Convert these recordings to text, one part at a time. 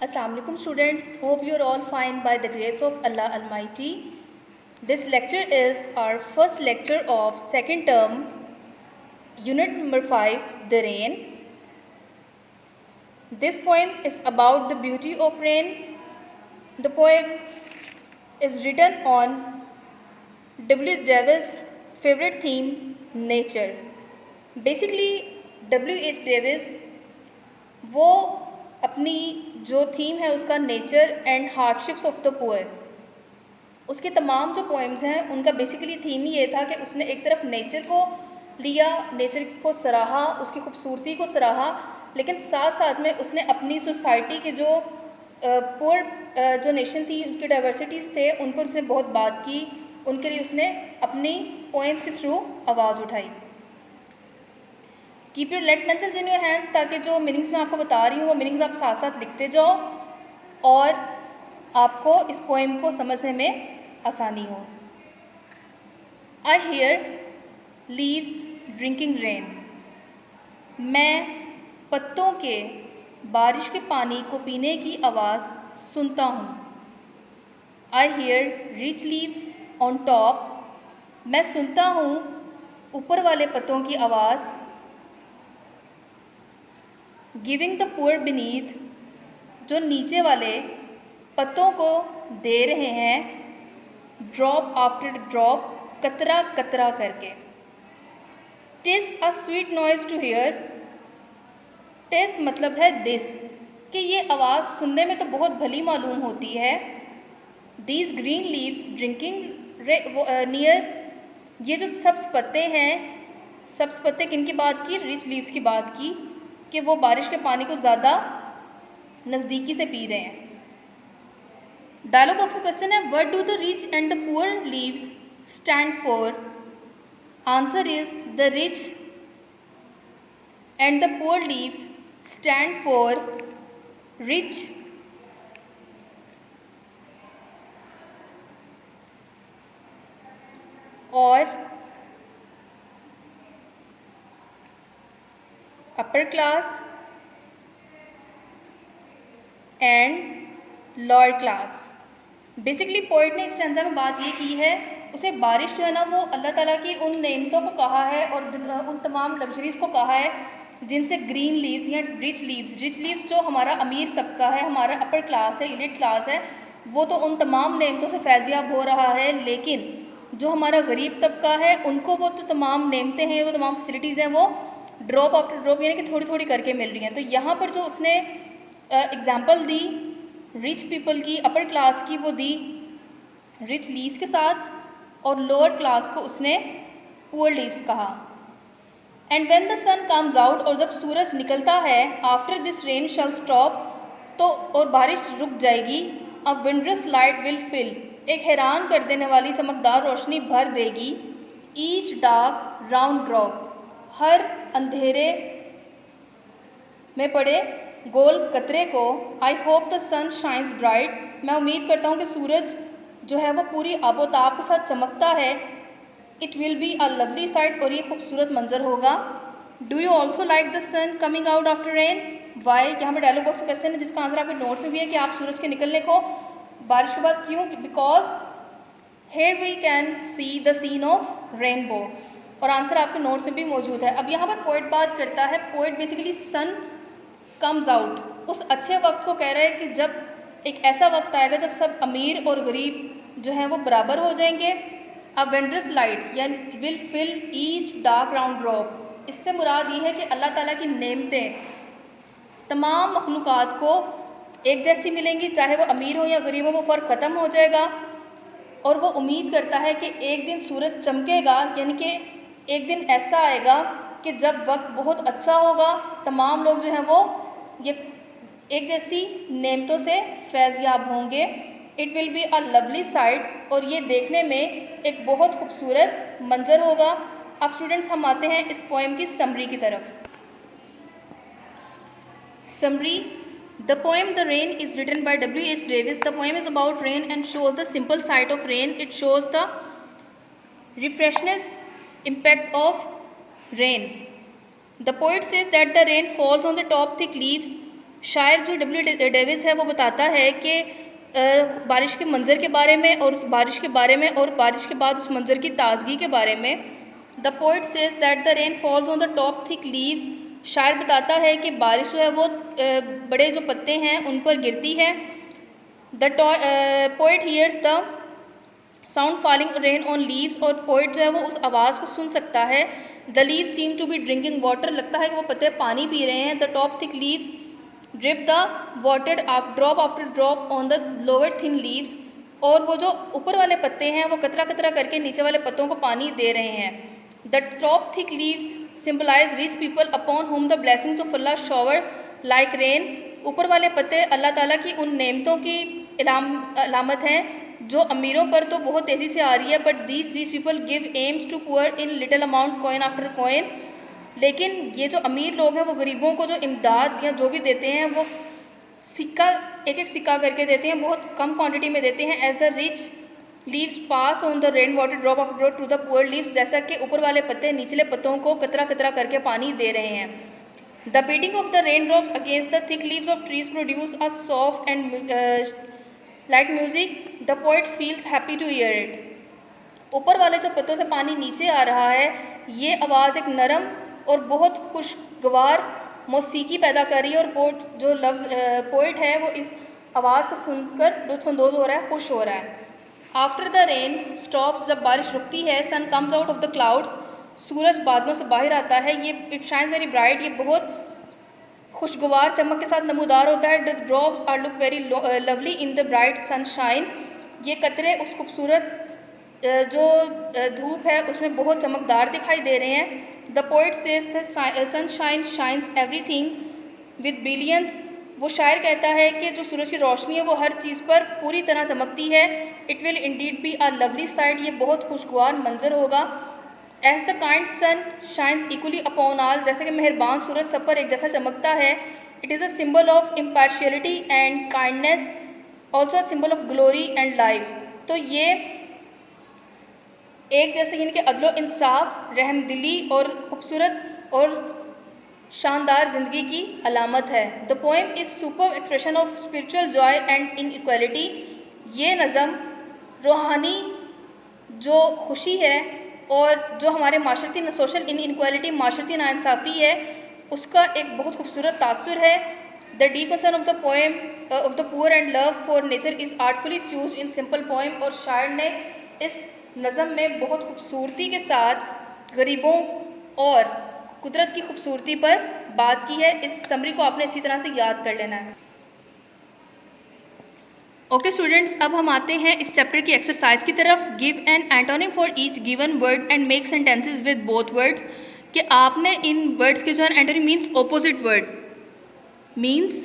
Assalamu alaikum students, hope you are all fine by the grace of Allah Almighty. This lecture is our first lecture of second term, unit number 5, The Rain. This poem is about the beauty of rain. The poem is written on W.H. Davis' favorite theme, nature. Basically, W.H. Davis वो अपनी जो theme है उसका nature and hardships of the poor, उसके तमाम जो poems हैं उनका बेसिकली थीम ही ये था कि उसने एक तरफ नेचर को लिया, नेचर को सराहा, उसकी खूबसूरती को सराहा, लेकिन साथ साथ में उसने अपनी सोसाइटी के जो पुअर जो नेशन थी, उनकी डाइवर्सिटीज़ थे, उन पर उसने बहुत बात की, उनके लिए उसने अपनी पोएम्स के थ्रू आवाज़ उठाई. Keep your lead pencils in your hands, ताकि जो मीनिंग्स मैं आपको बता रही हूँ वो मीनिंग्स आप साथ साथ लिखते जाओ और आपको इस पोएम को समझने में आसानी हो. I hear leaves drinking rain. मैं पत्तों के बारिश के पानी को पीने की आवाज़ सुनता हूँ. I hear rich leaves on top. मैं सुनता हूँ ऊपर वाले पत्तों की आवाज़. गिविंग द पुअर बीनीथ, जो नीचे वाले पत्तों को दे रहे हैं, ड्रॉप आफ्टर ड्रॉप, कतरा कतरा करके. TISS a sweet noise to here. TISS मतलब है दिस, कि ये आवाज़ सुनने में तो बहुत भली मालूम होती है. These green leaves drinking near, ये जो सब्ज पत्ते हैं, सब्ज पत्ते किनकी बात की? रिच लीव्स की बात की, कि वो बारिश के पानी को ज़्यादा नज़दीकी से पी रहे हैं. डायलॉग बॉक्स का क्वेश्चन है, what do the rich and the poor leaves stand for? Answer is the rich and the poor leaves stand for rich और upper class and lower class. Basically poet ने इस stanza में बात ये की है, उसे बारिश जो है ना वो अल्लाह ताला की उन नेमतों को कहा है और उन तमाम लग्जरीज़ को कहा है जिनसे ग्रीन लीव्स या रिच लीव्स जो हमारा अमीर तबका है, हमारा अपर क्लास है, इलीट क्लास है, वो तो उन तमाम नेमतों से फैज़याब हो रहा है. लेकिन जो हमारा गरीब तबका है उनको वो तो तमाम नेमतें हैं, वो तमाम फैसिलिटीज़ हैं, वो ड्रॉप आफ्टर ड्रॉप यानी कि थोड़ी थोड़ी करके मिल रही हैं. तो यहाँ पर जो उसने एग्जाम्पल दी रिच पीपल की, अपर क्लास की, वो दी रिच लीव्स के साथ, और लोअर क्लास को उसने पुअर लीव्स कहा. And when the sun comes out, और जब सूरज निकलता है, after this rain shall stop, तो और बारिश रुक जाएगी. A wondrous light will fill, एक हैरान कर देने वाली चमकदार रोशनी भर देगी. ईच डार्क राउंड ड्रॉप, हर अंधेरे में पड़े गोल कतरे को. I hope the sun shines bright, मैं उम्मीद करता हूँ कि सूरज जो है वो पूरी आबोताब के साथ चमकता है. It will be a lovely sight, और ये खूबसूरत मंजर होगा. Do you also like the sun coming out after rain? Why, यहाँ पर डायलॉग बॉक्स क्वेश्चन है जिसका आंसर आपके नोट्स में भी है कि आप सूरज के निकलने को बारिश के बाद क्यों? Because here we can see the scene of rainbow, और आंसर आपके नोट्स में भी मौजूद है. अब यहाँ पर पोइट बात करता है, पोइट बेसिकली सन कम्स आउट, उस अच्छे वक्त को कह रहा है कि जब एक ऐसा वक्त आएगा जब सब अमीर और गरीब जो हैं वो बराबर हो जाएंगे. अ वेंड्रस लाइट यानी will fill each dark round drop, इससे मुराद ये है कि अल्लाह ताला की नेमतें तमाम मखलूक़ात को एक जैसी मिलेंगी, चाहे वो अमीर हो या गरीब हो, वो फ़र्क ख़त्म हो जाएगा. और वो उम्मीद करता है कि एक दिन सूरज चमकेगा, यानी कि एक दिन ऐसा आएगा कि जब वक्त बहुत अच्छा होगा, तमाम लोग जो हैं वो ये एक जैसी नेमतों से फैज़याब होंगे. It will be a lovely sight, और ये देखने में एक बहुत खूबसूरत मंजर होगा. अब स्टूडेंट्स हम आते हैं इस पोएम की समरी की तरफ. Summary. The poem The Rain is written by W.H. Davis. The poem is about rain and shows the simple sight of rain. It shows the refreshness impact of rain. The poet says that the rain falls on the top thick leaves शायर जो W Davis है वो बताता है कि बारिश के मंज़र के बारे में और उस बारिश के बारे में और बारिश के बाद उस मंज़र की ताजगी के बारे में। The poet says that the rain falls on the top thick leaves. शायर बताता है कि बारिश जो है वो बड़े जो पत्ते हैं उन पर गिरती है। The poet hears the sound falling rain on leaves, और पोइट जो है वो उस आवाज़ को सुन सकता है। The leaves seem to be drinking water, लगता है कि वो पत्ते पानी पी रहे हैं। The top thick leaves drip the water drop after drop on the lower thin leaves, और वो जो ऊपर वाले पत्ते हैं वो कतरा कतरा करके नीचे वाले पत्तों को पानी दे रहे हैं। The top thick leaves symbolise rich people upon home the blessings of Allah shower like rain. ऊपर वाले पत्ते अल्लाह ताला की उन नेमतों की अलामत हैं जो अमीरों पर तो बहुत तेज़ी से आ रही है। But these rich people give alms to poor in little amount coin after coin, लेकिन ये जो अमीर लोग हैं वो गरीबों को जो इमदाद या जो भी देते हैं वो सिक्का एक एक सिक्का करके देते हैं, बहुत कम क्वांटिटी में देते हैं। As the rich leaves pass on the rain water drop of drop to the poor leaves, जैसा कि ऊपर वाले पत्ते निचले पत्तों को कतरा कतरा करके पानी दे रहे हैं। The beating of the rain drops against the thick leaves of trees produce a soft and light music. The poet feels happy to hear it. ऊपर वाले जो पत्तों से पानी नीचे आ रहा है, ये आवाज़ एक नरम और बहुत खुशगवार मौसीकी पैदा कर रही है, और जो पोइट है वो इस आवाज़ को सुनकर लुत्फ़अंदोज़ हो रहा है, खुश हो रहा है। आफ्टर द रेन स्टॉप्स, जब बारिश रुकती है, sun comes out of the clouds, सूरज बादलों से बाहर आता है। ये इट शाइन्स वेरी ब्राइट, ये बहुत खुशगवार चमक के साथ नमूदार होता है। The drops are look very lovely in the bright sunshine, ये कतरे उस खूबसूरत जो धूप है उसमें बहुत चमकदार दिखाई दे रहे हैं। The poet says the sunshine shines everything with billions. वो शायर कहता है कि जो सूरज की रोशनी है वो हर चीज़ पर पूरी तरह चमकती है। It will indeed be a lovely sight, ये बहुत खुशगवार मंजर होगा। As the kind sun shines equally upon all, जैसे कि मेहरबान सूरज सब पर एक जैसा चमकता है। It is a symbol of impartiality and kindness, also a symbol of glory and life. तो ये एक जैसे यानी कि अदलो इंसाफ, रहमदिली और खूबसूरत और शानदार ज़िंदगी की अलामत है। The poem is super expression of spiritual Joy and inequality. ये नज़म रूहानी जो खुशी है और जो हमारे माशरती सोशल इनइक्वालिटी, माशरती नाइंसाफ़ी है, उसका एक बहुत खूबसूरत तासुर है। The deep concern of the poem of the poor and love for nature is आर्टफुली fused in simple poem, और शायर ने इस नज़म में बहुत खूबसूरती के साथ गरीबों और कुदरत की खूबसूरती पर बात की है। इस समरी को आपने अच्छी तरह से याद कर लेना है। ओके स्टूडेंट्स, अब हम आते हैं इस चैप्टर की एक्सरसाइज की तरफ। Give an antonym for each given word and make sentences with both words, कि आपने इन वर्ड्स के जो है antonym means opposite word, means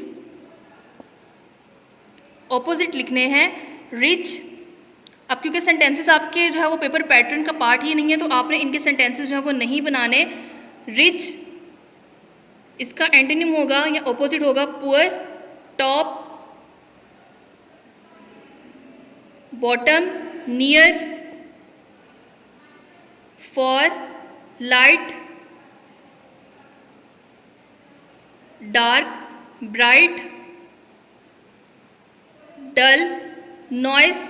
opposite लिखने हैं। रिच, अब क्योंकि सेंटेंसेस आपके जो है वो पेपर पैटर्न का पार्ट ही नहीं है तो आपने इनके सेंटेंसेस जो है वो नहीं बनाने। रिच इसका एंटोनिम होगा या ऑपोजिट होगा poor, top, bottom, near, far, light, dark, bright, dull, noise,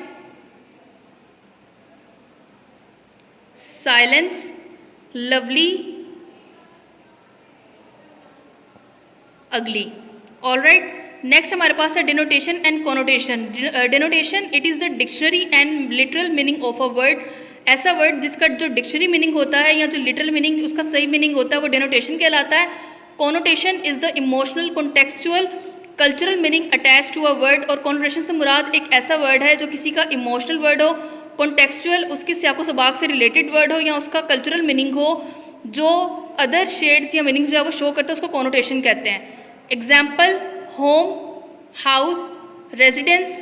silence, lovely, ugly. All right, next हमारे पास है denotation and connotation. Denotation, it is the dictionary and literal meaning of a word. ऐसा word जिसका जो dictionary meaning होता है या जो लिटरल मीनिंग उसका सही मीनिंग होता है वो डिनोटेशन कहलाता है। Connotation is the emotional, contextual, cultural meaning attach to a word, और कोनोटेशन से मुराद एक ऐसा वर्ड है जो किसी का इमोशनल वर्ड हो, कॉन्टेक्चुअल उसके सियाको सबाक से रिलेटेड वर्ड हो, या उसका कल्चरल मीनिंग हो जो अदर शेड्स या मीनिंग्स जो है वो शो करते हैं, उसको कोनोटेशन कहते हैं। Example, home, house, residence,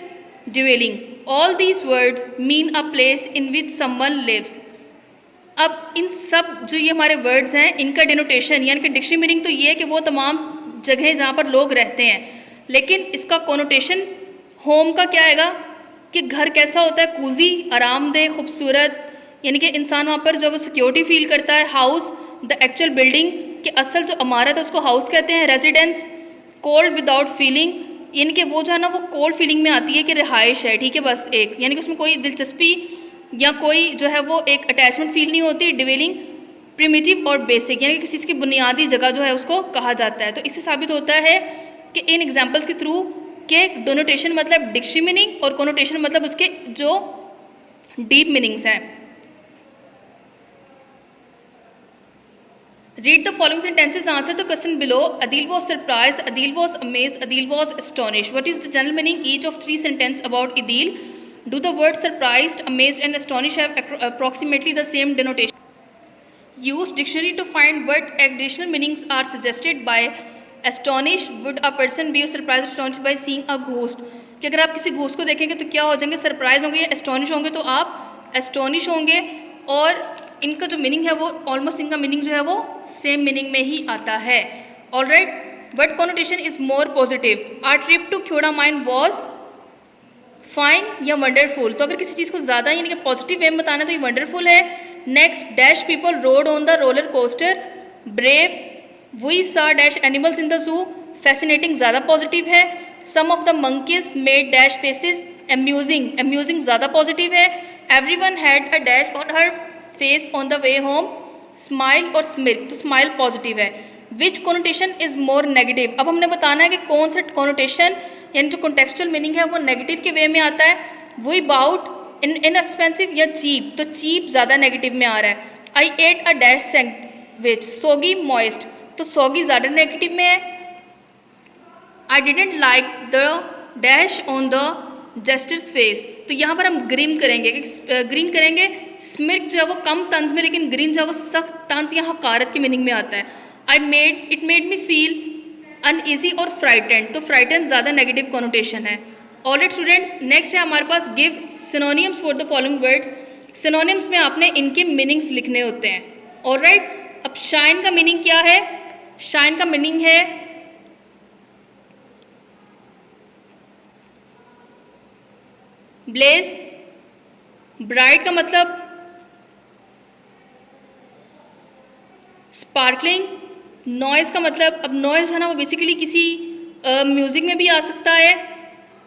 dwelling, all these words mean a place in which someone lives. अब इन सब जो ये हमारे वर्ड्स हैं इनका डिनोटेशन यानी कि डिक्शनरी मीनिंग तो ये है कि वो तमाम जगह जहाँ पर लोग रहते हैं, लेकिन इसका कोनोटेशन होम का क्या आएगा कि घर कैसा होता है, कूजी, आरामदेह, खूबसूरत, यानी कि इंसान वहाँ पर जब वो सिक्योरिटी फील करता है। हाउस, द एक्चुअल बिल्डिंग, कि असल जो इमारत है उसको हाउस कहते हैं। रेजिडेंस, कोल्ड विदाउट फीलिंग, यानी कि वो जो है ना वो कोल्ड फीलिंग में आती है कि रिहाइश है, ठीक है, बस एक, यानी कि उसमें कोई दिलचस्पी या कोई जो है वो एक अटैचमेंट फील नहीं होती। डिवेलिंग, प्रिमिटिव और बेसिक, यानी कि किसी चीज़ की बुनियादी जगह जो है उसको कहा जाता है। तो इससे साबित होता है कि इन एग्जाम्पल्स के थ्रू के डोनोटेशन मतलब डिक्शनरी मीनिंग और कोनोटेशन मतलब उसके जो डीप मीनिंग्स हैं। Read the following sentences, answer the question below. Adil was surprised, Adil was amazed, Adil was astonished. What is the general meaning each of three sentences about Adil? Do the words surprised, amazed and astonished have approximately the same denotation? Use dictionary to find what additional meanings are suggested by astonished. Would a person be surprised or astonished by seeing a ghost? कि अगर आप किसी ghost को देखेंगे तो क्या हो जाएंगे, सरप्राइज होंगे या एस्टोनिश होंगे, तो आप एस्टोनिश होंगे। और इनका जो मीनिंग है वो ऑलमोस्ट इनका मीनिंग जो है वो सेम मीनिंग में ही आता है। Alright, what connotation is more positive? Our trip to क्योड़ामाइन वाज फाइन या वंडरफुल? तो अगर किसी चीज़ को ज़्यादा यानी कि पॉजिटिव वे में बताना है तो ये वंडरफुल है। Next, dash people rode on the roller coaster brave, we saw dash animals in the zoo, fascinating ज़्यादा पॉजिटिव है। Some of the monkeys made dash faces, amusing, amusing ज़्यादा पॉजिटिव है। Everyone had a dash on her face on the way home, smile और smirk, तो smile positive है। Which connotation is more negative? अब हमने बताना है कि कौन सा कोनोटेशन यानी जो कॉन्टेक्चुअल मीनिंग है वो नेगेटिव के वे में आता है। वी बाउट इनएक्सपेंसिव या चीप, तो चीप ज़्यादा नेगेटिव में आ रहा है। आई एट अ डैश सैंडविच, सोगी मॉइस्ट, तो सोगी ज़्यादा नेगेटिव में है। I didn't like the dash on the gestures face, तो यहाँ पर हम ग्रीन करेंगे, ग्रीन करेंगे। स्मिर्क जो है वो कम तंज में, लेकिन ग्रीन जो है वो सख्त तंज या हकारत के मीनिंग में आता है। It made me feel uneasy और फ्राइटेंड, तो फ्राइटेंड ज़्यादा नेगेटिव कॉनोटेशन है। ऑलराइट स्टूडेंट्स, नेक्स्ट है हमारे पास give synonyms for the following words. Synonyms में आपने इनके मीनिंग्स लिखने होते हैं। ऑलराइट, अब शाइन का मीनिंग क्या है? शाइन का मीनिंग है ब्लेज। ब्राइट का मतलब स्पार्कलिंग। नॉइज़ का मतलब, अब नॉइज़ है ना वो बेसिकली किसी म्यूज़िक में भी आ सकता है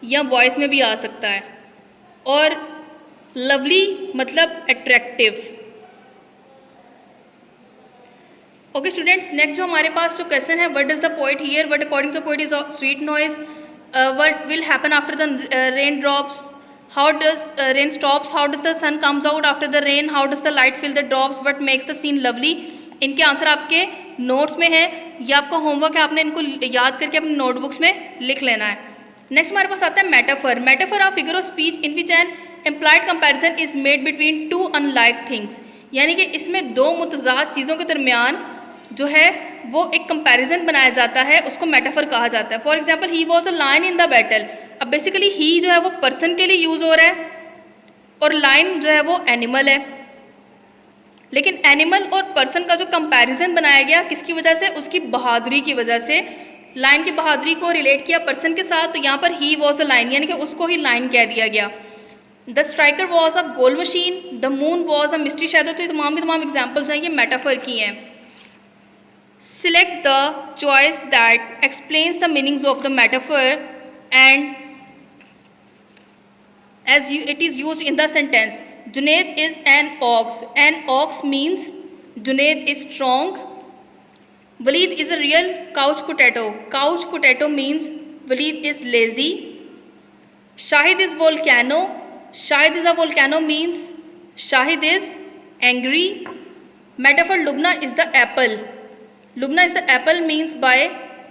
या वॉइस में भी आ सकता है। और लवली मतलब अट्रैक्टिव। ओके स्टूडेंट्स, नेक्स्ट जो हमारे पास जो क्वेश्चन है, what does the poet hear? What according to the poet is a sweet noise. What will happen after the rain drops? How does rain stops? How does the sun comes out after the rain? How does the light fill the drops? What makes the scene lovely? इनके answer आपके notes में है, ये आपका homework है, आपने इनको याद करके अपने नोटबुक्स में लिख लेना है। नेक्स्ट हमारे पास आता है metaphor. Metaphor of figure of speech in which N implied comparison is made between two unlike things, यानी कि इसमें दो मुतजाद चीज़ों के दरमियान जो है वो एक कंपैरिजन बनाया जाता है, उसको मेटाफर कहा जाता है। For example, he was a lion in the battle. अब बेसिकली ही जो है वो पर्सन के लिए यूज हो रहा है और लाइन जो है वो एनिमल है, लेकिन एनिमल और पर्सन का जो कंपैरिजन बनाया गया किसकी वजह से? उसकी बहादुरी की वजह से। लाइन की बहादुरी को रिलेट किया पर्सन के साथ, तो यहाँ पर ही वॉज अ लाइन यानी कि उसको ही लाइन कह दिया गया। The striker was a goal machine, the moon was a mystery shadow. तो ये तमाम के तमाम एग्जाम्पल्स हैं, ये मेटाफर की हैं। Select the choice that explains the meanings of the metaphor and as it is used in the sentence. Junaid is an ox. An ox means Junaid is strong. Walid is a real couch potato. Couch potato means Walid is lazy. Shahid is volcano. Shahid is a volcano means Shahid is angry. Metaphor Lubna is the apple. Lubna is the apple means by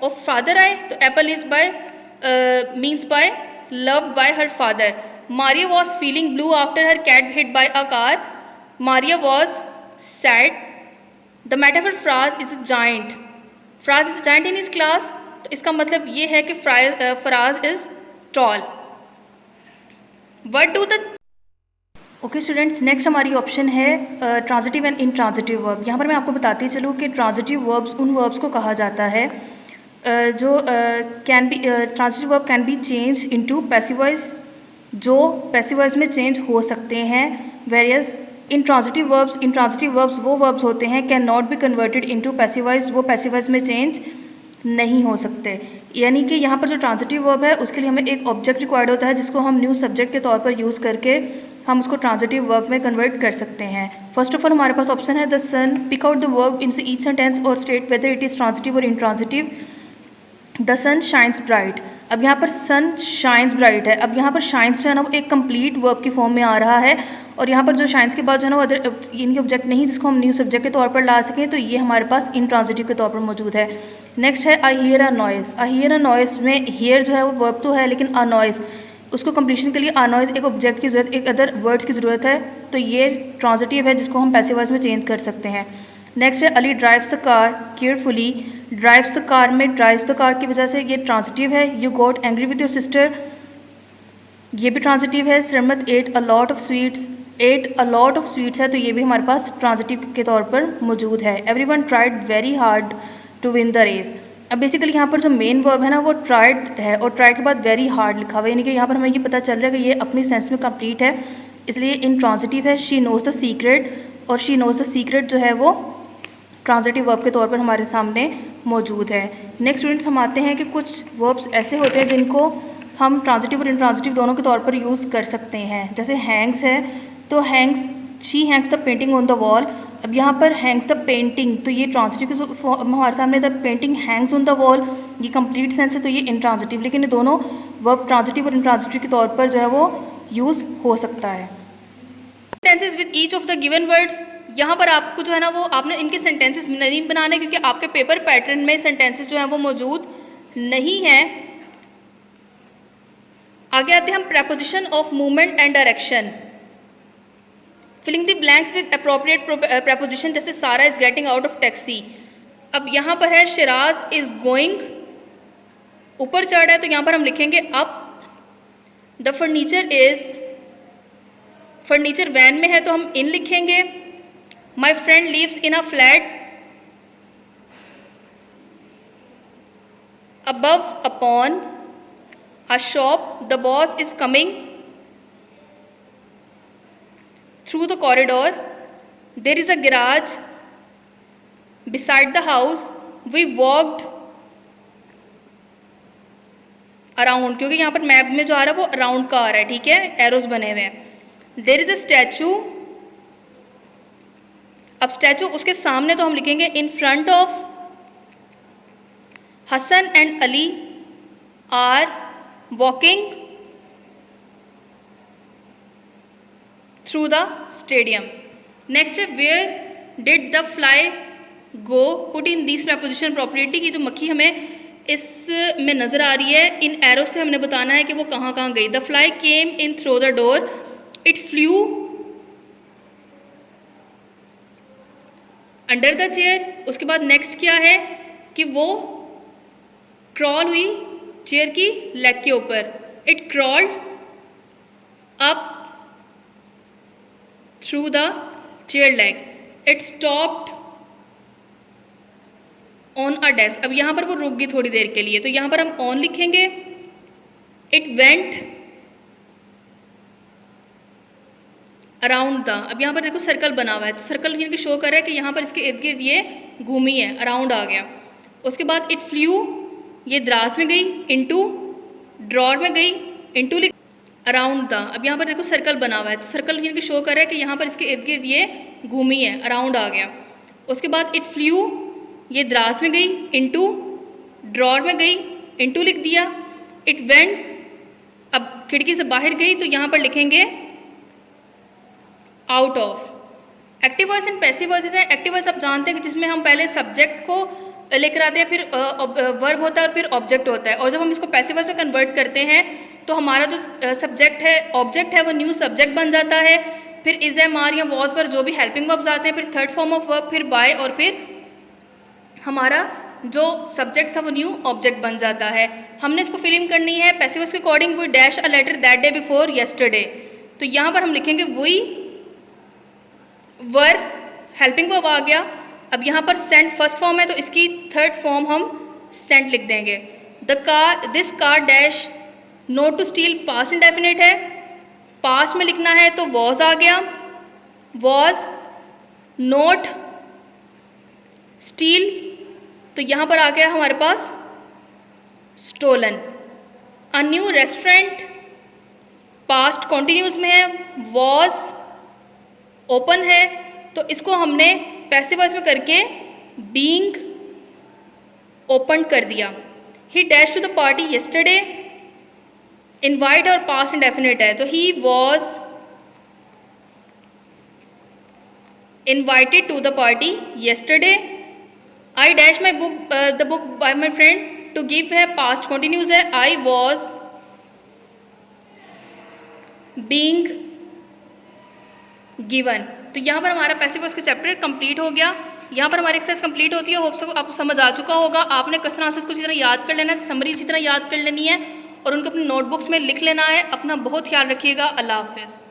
of father I, तो apple is by means by loved by her father. Maria was feeling blue after her cat hit by a car. Maria was sad. The metaphor Fraz is a giant. Fraz is a giant in his class. तो इसका मतलब ये है कि Fraz is tall. What do the okay students, next हमारी option है transitive and intransitive verb. यहाँ पर मैं आपको बताती चलूँ कि ट्रांजिटिव वर्ब्स उन वर्ब्स को कहा जाता है जो can be transitive verb can be change into passive voice, जो पैसिव वॉइस में चेंज हो सकते हैं। वेरियस इंट्रांजिटिव वर्ब्स वो वर्ब्स होते हैं can not be converted into passive voice, वो पैसिव वॉइस में चेंज नहीं हो सकते। यानी कि यहाँ पर जो ट्रांजिटिव वर्ब है उसके लिए हमें एक ऑब्जेक्ट रिक्वायर्ड होता है जिसको हम न्यू सब्जेक्ट के तौर पर यूज़ करके हम उसको ट्रांजिटिव वर्ब में कन्वर्ट कर सकते हैं। फर्स्ट ऑफ ऑल हमारे पास ऑप्शन है the sun, pick out the verb in each sentence और state whether it is transitive और intransitive. The sun shines bright, अब यहाँ पर सन शाइन्स ब्राइट है। अब यहाँ पर शाइन्स जो है ना वो एक कंप्लीट वर्ब की फॉर्म में आ रहा है और यहाँ पर जो शाइन्स के बाद जो है ना वो अदर इनके ऑब्जेक्ट नहीं जिसको हम न्यू सब्जेक्ट के तौर पर ला सकें, तो ये हमारे पास इंट्रांजिटिव के तौर पर मौजूद है। नेक्स्ट है I hear a noise. I hear a noise में हियर जो है वो वर्ब तो है लेकिन अ नॉइज़, उसको कंप्लीशन के लिए अ नॉइज़ एक ऑब्जेक्ट की ज़रूरत, एक अदर वर्ड्स की ज़रूरत है, तो ये ट्रांजिटिव है जिसको हम पैसिव वॉइस में चेंज कर सकते हैं। नेक्स्ट है Ali drives the car carefully. Drives the car में ड्राइव्स द कार की वजह से ये ट्रांजिटिव है। You got angry with your sister, ये भी ट्रांजिटिव है। Sarmad ate a lot of sweets, ate a lot of sweets है तो ये भी हमारे पास ट्रांजिटिव के तौर पर मौजूद है। Everyone tried very hard to win the race. अब बेसिकली यहाँ पर जो मेन वर्ब है ना वो ट्राइड है और ट्राइड के बाद वेरी हार्ड लिखा हुआ है, यानी कि यहाँ पर हमें ये पता चल रहा है कि ये अपनी सेंस में कंप्लीट है, इसलिए इन ट्रांजिटिव है। शी नोज़ द सीक्रेट, और शी नोज़ द सीक्रेट जो है वो ट्रांजिटिव वर्ब के तौर पर हमारे सामने मौजूद है। नेक्स्ट स्टूडेंट्स हम आते हैं कि कुछ वर्ब्स ऐसे होते हैं जिनको हम ट्रांजिटिव और इंट्रांजिटिव दोनों के तौर पर यूज़ कर सकते हैं। जैसे हैंग्स है, तो Hanks, she Hanks the painting on the wall. अब यहाँ पर हैंग्स द पेंटिंग, तो ये ट्रांजिटिव के हमारे सामने the painting Hanks on the wall, ये कंप्लीट सेंस है तो ये इंट्रांजिटिव, लेकिन ये दोनों वर्ब ट्रांजिटिव और इंट्रांजिटिव के तौर पर जो है वो यूज़ हो सकता है। Sentences with each of the given words, यहाँ पर आपको जो है ना वो आपने इनके सेंटेंसेस नहीं बनाने क्योंकि आपके पेपर पैटर्न में सेंटेंसेस जो है वो मौजूद नहीं है। आगे आते हैं हम preposition of movement and direction. Filling the blanks with appropriate preposition, जैसे Sara is getting out of taxi. अब यहाँ पर है शिराज इज गोइंग, ऊपर चढ़ रहा है तो यहाँ पर हम लिखेंगे up. The furniture is, furniture van में है तो हम इन लिखेंगे। My friend lives in a flat, above upon, a shop, the boss is coming, through the corridor, there is a garage beside the house, we walked around, क्योंकि यहाँ पर map में जो आ रहा है वो अराउंड का आ रहा है, ठीक है, एरोज बने हुए हैं। there is a statue, अब स्टैचू उसके सामने तो हम लिखेंगे in front of, Hasan and Ali are walking through the stadium. Next है where did the fly go, put in these preposition appropriately, की जो मक्खी हमें इसमें नज़र आ रही है इन एरो से हमने बताना है कि वो कहाँ कहाँ गई। The fly came in through the door, it flew under the chair। उसके बाद नेक्स्ट क्या है कि वो क्रॉल हुई चेयर की लेग के ऊपर, it crawled up through the chair leg, it stopped on a desk। अब यहाँ पर वो रुक गई थोड़ी देर के लिए तो यहाँ पर हम on लिखेंगे। it went around the, अब यहाँ पर देखो सर्कल बना हुआ है तो सर्कल ये शो कर रहा है कि यहाँ पर इसके इर्द गिर्द ये घूमी है, अराउंड आ गया। उसके बाद it flew, ये द्रास में गई, into ड्रॉर में गई, into लिख अराउंड द, अब यहाँ पर देखो सर्कल बना हुआ है तो सर्कल ये शो कर रहा है कि यहाँ पर इसके इर्द गिर्द ये घूमी है, अराउंड आ गया। उसके बाद इट फ्लू, ये द्रास में गई, इनटू ड्रॉर में गई, इनटू लिख दिया। इट वेंट, अब खिड़की से बाहर गई तो यहाँ पर लिखेंगे out of. Active voice and passive voice हैं। एक्टिव वॉइस आप जानते हैं कि जिसमें हम पहले सब्जेक्ट को लेकर आते हैं, फिर वर्ब होता है और फिर ऑब्जेक्ट होता है, और जब हम इसको पैसिव वॉइस में कन्वर्ट करते हैं तो हमारा जो सब्जेक्ट है, ऑब्जेक्ट है, वो न्यू सब्जेक्ट बन जाता है। फिर इज एम आर या वॉज पर जो भी हेल्पिंग वर्ब्स आते हैं, फिर थर्ड फॉर्म ऑफ वर्ब, फिर बाय, और फिर हमारा जो सब्जेक्ट था वो न्यू ऑब्जेक्ट बन जाता है। हमने इसको फिलिंग करनी है पैसिव वॉइस के according. We dash a letter that day before yesterday, तो यहाँ पर हम लिखेंगे वी वर्ब, हेल्पिंग वर्ब आ गया। अब यहाँ पर सेंट फर्स्ट फॉर्म है तो इसकी थर्ड फॉर्म हम सेंट लिख देंगे। The car, this car dash not to steal past indefinite है, पास्ट में लिखना है तो वॉज आ गया, वॉज नोट स्टील, तो यहाँ पर आ गया हमारे पास stolen. A new restaurant past continuous में है, वॉज ओपन है, तो इसको हमने पैसिव वॉइस में करके बीइंग ओपन कर दिया। He dash to the party yesterday, invite और पास्ट इंडेफिनिट है, तो he was invited to the party yesterday. I dash my book the book by my friend, to give है past continuous है, I was being given. तो यहाँ पर हमारा passive voice का चैप्टर कंप्लीट हो गया। यहाँ पर हमारी एक्सरसाइज कंप्लीट होती है। होप सो आपको समझ आ चुका होगा। आपने क्वेश्चन आंसर्स को इसी तरह याद कर लेना है, समरी इसी तरह याद कर लेनी है और उनको अपने नोटबुक्स में लिख लेना है। अपना बहुत ख्याल रखिएगा। अल्लाह हाफिज़।